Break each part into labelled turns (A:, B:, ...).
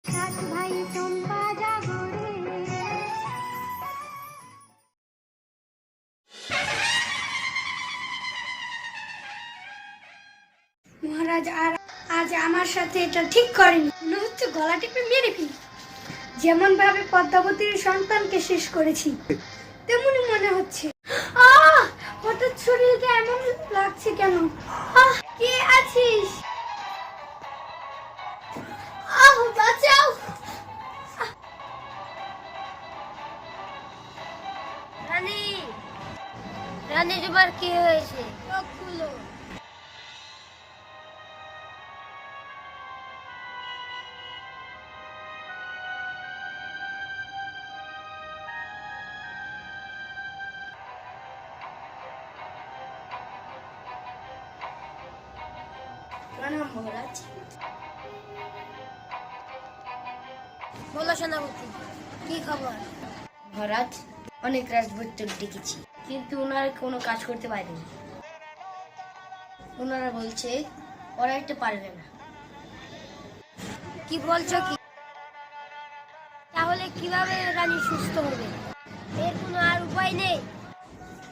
A: সাত ভাই চম্পা জাগরে। মহারাজ আর আজ আমার সাথে এটা ঠিক করেনি, মনে হচ্ছে গলা টিপে মেরে ফেলি। যেমন ভাবে পদ্মাবতীর সন্তানকে শেষ করেছি তেমনি মনে হচ্ছে। হঠাৎ শরীরটা এমন লাগছে কেন? কে আছিস? বাঁচাও।
B: রানী, রানী তোমার কি হয়েছে?
A: চোখ খুলো।
B: প্রণাম মহারাজ। বলো সেনাপতি, কি খবর? মহারাজ, অনেক রাজবৈদ্য ডেকেছি, কিন্তু ওনারা কোনো কাজ করতে পারেনি। ওনারা বলছে ওরা একটু পারবে না। কি বলছো কি? তাহলে কিভাবে রানী সুস্থ হবে? এর কোনো আর উপায় নেই?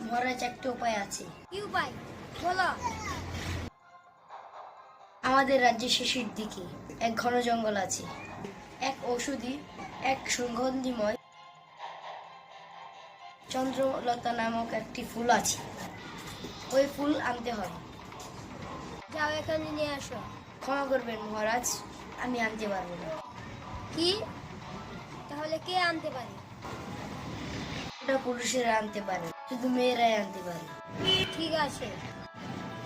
B: মহারাজ, একটা উপায় আছে। কি উপায় বলো? আমাদের রাজ্যের শেষের দিকে এক ঘন জঙ্গল আছে। এক ঔষধি, এক সুগন্ধিময় চন্দ্রলতা নামক একটি ফুল আছে। ওই ফুল আনতে হবে। যাও, এখানে নিয়ে আসো। ক্ষমা করবেন মহারাজ, আমি আনতে পারবো না। কি? তাহলে কে আনতে পারে? ওটা পুরুষেরা আনতে পারে, শুধু মেয়েরাই আনতে পারে। ঠিক আছে,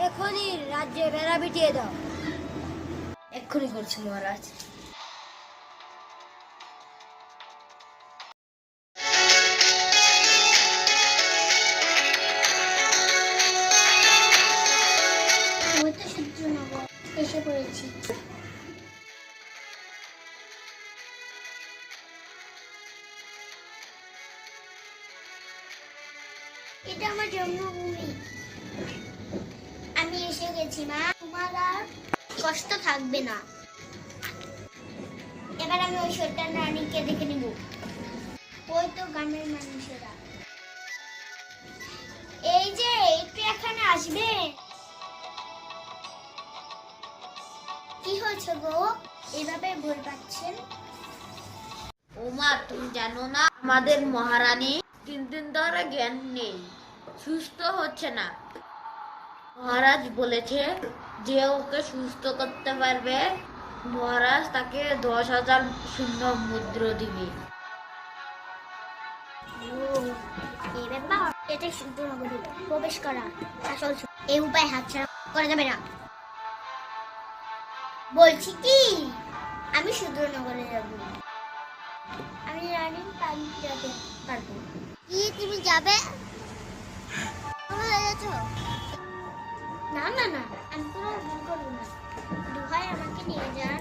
B: এখনই রাজ্যে বেড়া বিটিয়ে দাও। এক্ষুনি করছি মহারাজ।
A: আমি তো সূর্যনগর এসে পড়েছি। এটা আমার জন্মভূমি। আমি এসে গেছি মা, তোমার আর কষ্ট থাকবে না। এবার আমি ওই শয়তান রানীকে দেখে নিব। ওই তো গ্রামের মানুষেরা। এই যে একটু এখানে আসবে। কি হয়েছে গো, এভাবে ভয় পাচ্ছেন?
C: ওমা, তুমি জানো না আমাদের মহারানী 3 দিন ধরে জ্ঞান নেই, সুস্থ হচ্ছে না। মহারাজ বলেছে যে ওকে সুস্থ করতে পারবে মহারাজ তাকে 10,000 শূন্য মুদ্রা দিবে।
A: এই ব্যাপার, এটা সূর্যনগরে প্রবেশ করা আসল এই উপায় হাতছাড়া করা যাবে না। বলছি কি, আমি সূর্যনগরে যাব। আমি রানীর পানি যেতে পারবো। কি তুমি যাবে? না না না, আমি কোনো ভুল করবো না। দোহাই আমাকে নিয়ে যান।